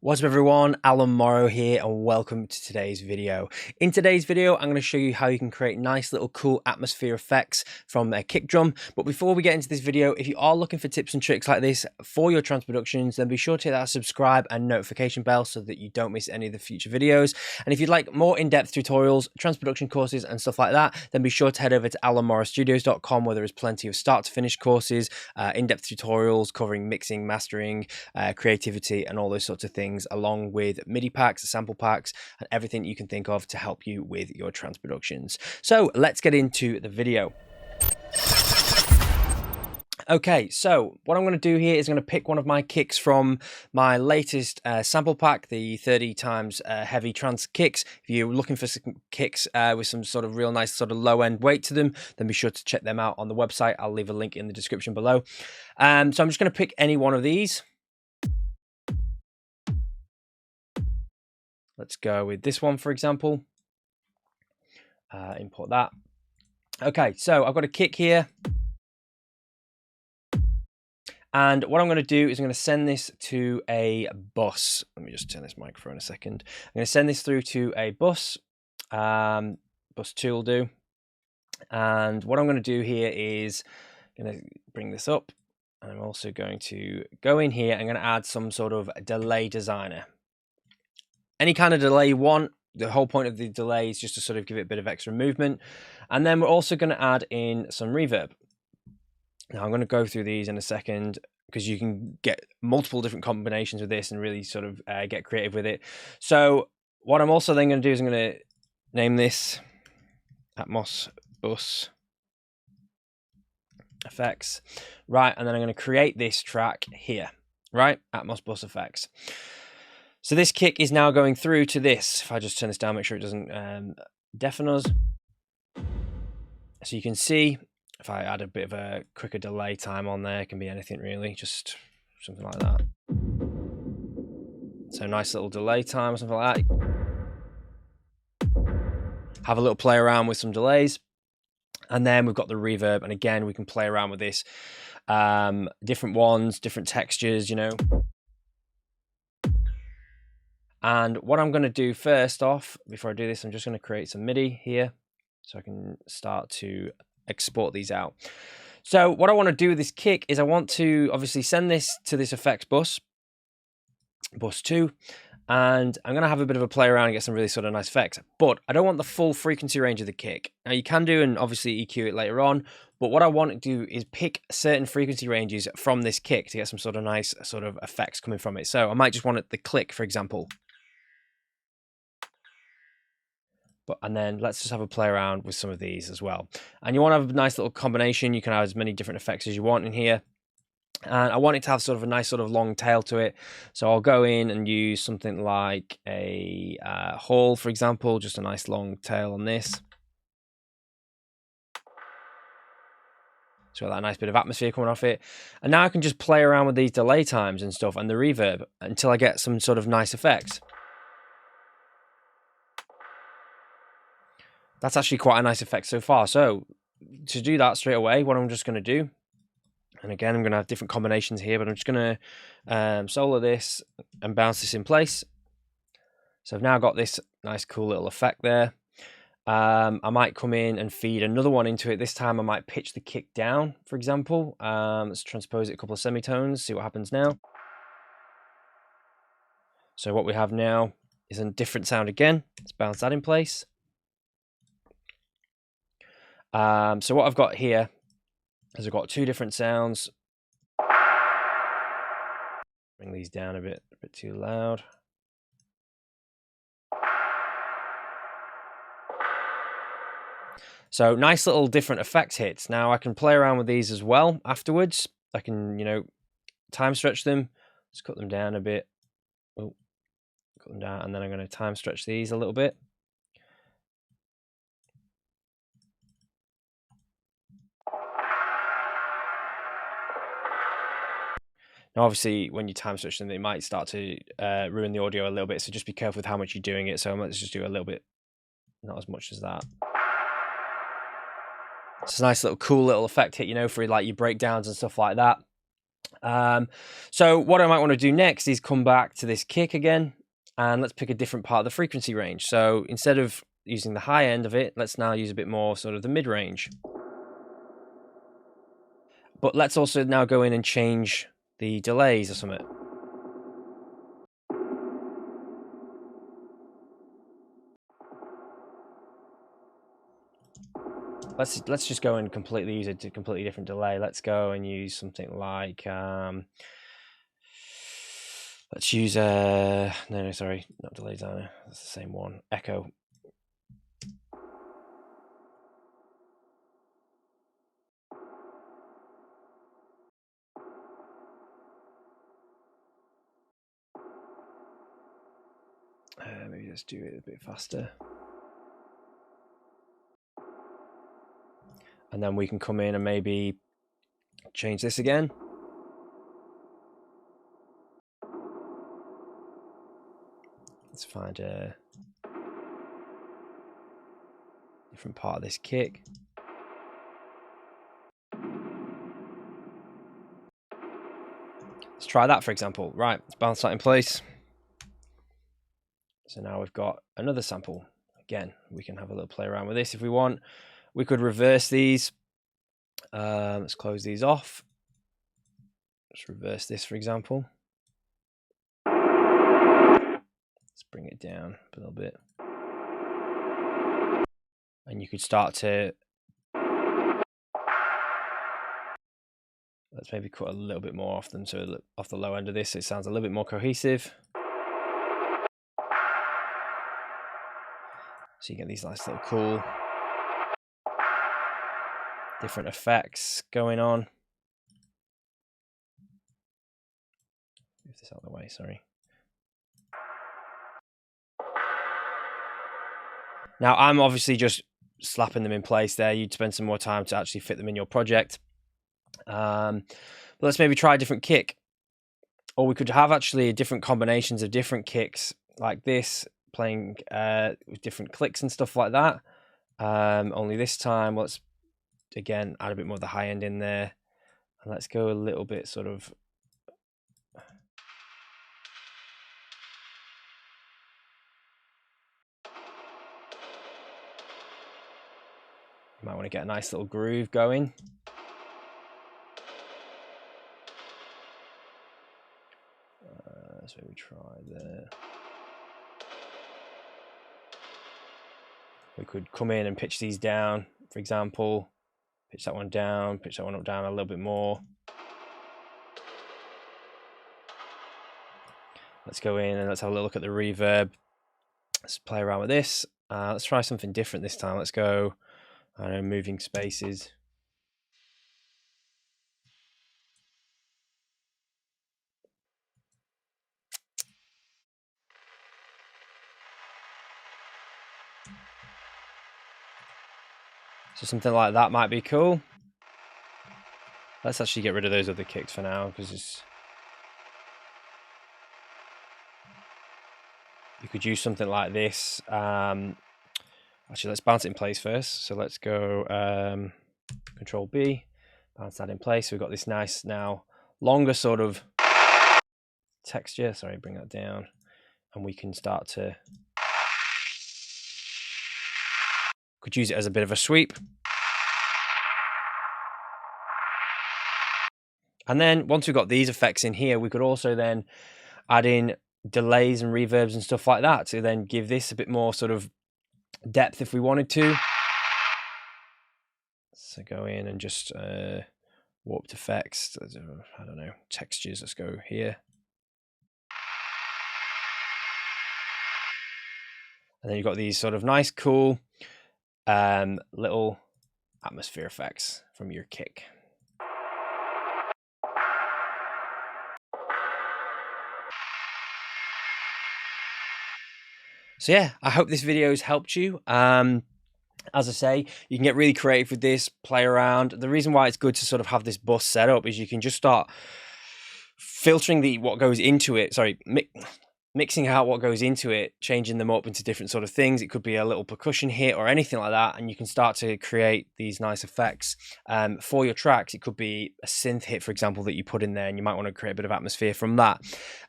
What's up everyone, Alan Morrow here and welcome to today's video. In today's video, I'm going to show you how you can create nice little cool atmosphere effects from a kick drum. But before we get into this video, if you are looking for tips and tricks like this for your trance productions, then be sure to hit that subscribe and notification bell so that you don't miss any of the future videos. And if you'd like more in-depth tutorials, trance production courses and stuff like that, then be sure to head over to alanmorrowstudios.com where there is plenty of start to finish courses, in-depth tutorials covering mixing, mastering, creativity and all those sorts of things, along with MIDI packs, sample packs, and everything you can think of to help you with your trance productions. So let's get into the video. Okay, so what I'm going to do here is going to pick one of my kicks from my latest sample pack, the 30 times heavy Trance Kicks. If you're looking for some kicks with some sort of real nice sort of low end weight to them, then be sure to check them out on the website. I'll leave a link in the description below. So I'm just going to pick any one of these. Let's go with this one, for example. Import that. Okay, so I've got a kick here. And what I'm going to do is I'm going to send this to a bus. Let me just turn this microphone a second. I'm going to send this through to a bus. Bus 2 will do. And what I'm going to do here is I'm going to bring this up. And I'm also going to go in here. I'm going to add some sort of delay designer. Any kind of delay you want. The whole point of the delay is just to sort of give it a bit of extra movement. And then we're also going to add in some reverb. Now I'm going to go through these in a second because you can get multiple different combinations with this and really sort of get creative with it. So what I'm also then going to do is I'm going to name this Atmos Bus Effects. Right, and then I'm going to create this track here. Right, Atmos Bus Effects. So this kick is now going through to this. If I just turn this down, make sure it doesn't deafen us. So you can see, if I add a bit of a quicker delay time on there, it can be anything really, just something like that. So nice little delay time or something like that. Have a little play around with some delays. And then we've got the reverb. And again, we can play around with this. Different ones, different textures, you know. And what I'm going to do first off, before I do this, I'm just going to create some MIDI here so I can start to export these out. So what I want to do with this kick is I want to obviously send this to this effects bus 2, and I'm going to have a bit of a play around and get some really sort of nice effects. But I don't want the full frequency range of the kick. Now you can do and obviously EQ it later on, but what I want to do is pick certain frequency ranges from this kick to get some sort of nice sort of effects coming from it. So I might just want it the click, for example. And then let's just have a play around with some of these as well. And you want to have a nice little combination. You can have as many different effects as you want in here. And I want it to have sort of a nice sort of long tail to it. So I'll go in and use something like a hall, for example, just a nice long tail on this. So that nice bit of atmosphere coming off it. And now I can just play around with these delay times and stuff and the reverb until I get some sort of nice effects. That's actually quite a nice effect so far. So to do that straight away, what I'm just going to do, and again, I'm going to have different combinations here, but I'm just going to solo this and bounce this in place. So I've now got this nice cool little effect there. I might come in and feed another one into it. This time I might pitch the kick down, for example. Let's transpose it a couple of semitones, see what happens now. So what we have now is a different sound again. Let's bounce that in place. So what I've got here is I've got 2 different sounds. Bring these down a bit too loud. So nice little different effects hits. Now I can play around with these as well afterwards. I can, you know, time stretch them. Let's cut them down a bit. Oh, cut them down, and then I'm going to time stretch these a little bit. Now, obviously, when you time switch them, it might start to ruin the audio a little bit. So just be careful with how much you're doing it. So let's just do a little bit, not as much as that. It's a nice little cool little effect hit, you know, for like your breakdowns and stuff like that. So what I might want to do next is come back to this kick again, and let's pick a different part of the frequency range. So instead of using the high end of it, let's now use a bit more sort of the mid range. But let's also now go in and change the delays or something. Let's just go and completely use a completely different delay. Let's go and use something like let's use no, sorry, not delay designer. That's the same one. Echo. Maybe let's do it a bit faster. And then we can come in and maybe change this again. Let's find a different part of this kick. Let's try that, for example. Right, let's bounce that in place. So now we've got another sample. Again, we can have a little play around with this if we want. We could reverse these. Let's close these off. Let's reverse this, for example. Let's bring it down a little bit. And you could start to... Let's maybe cut a little bit more off them, so off the low end of this, it sounds a little bit more cohesive. So you get these nice little cool different effects going on. Move this out of the way, sorry. Now I'm obviously just slapping them in place there. You'd spend some more time to actually fit them in your project. But let's maybe try a different kick. Or we could have actually different combinations of different kicks like this, playing with different clicks and stuff like that. Only this time, let's again add a bit more of the high end in there. And let's go a little bit sort of... You might want to get a nice little groove going. So we try there. We could come in and pitch these down, for example. Pitch that one down, pitch that one up down a little bit more. Let's go in and let's have a little look at the reverb. Let's play around with this. Let's try something different this time. Let's go, I don't know, moving spaces. So something like that might be cool. Let's actually get rid of those other kicks for now, because it's... You could use something like this. Actually, let's bounce it in place first. So let's go Control B, bounce that in place. So we've got this nice now longer sort of texture. Sorry, bring that down, and we can start to... Could use it as a bit of a sweep. And then once we've got these effects in here, we could also then add in delays and reverbs and stuff like that to then give this a bit more sort of depth if we wanted to. So go in and just warped effects, I don't know, textures, let's go here. And then you've got these sort of nice, cool little atmosphere effects from your kick. So yeah, I hope this video has helped you. As I say, you can get really creative with this, play around. The reason why it's good to sort of have this bus set up is you can just start filtering what goes into it. Sorry, mixing out what goes into it, changing them up into different sort of things. It could be a little percussion hit or anything like that, and you can start to create these nice effects for your tracks. It could be a synth hit, for example, that you put in there, and you might want to create a bit of atmosphere from that.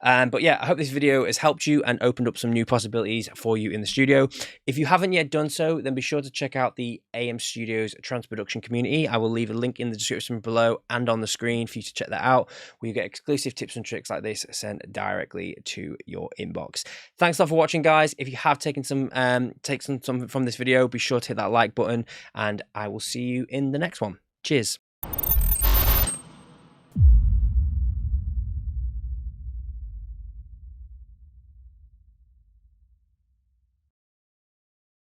But yeah, I hope this video has helped you and opened up some new possibilities for you in the studio. If you haven't yet done so, then be sure to check out the AM Studios trance production community. I will leave a link in the description below and on the screen for you to check that out, where you get exclusive tips and tricks like this sent directly to your inbox. Thanks a lot for watching, guys. If you have taken some from this video, be sure to hit that like button, and I will see you in the next one. Cheers.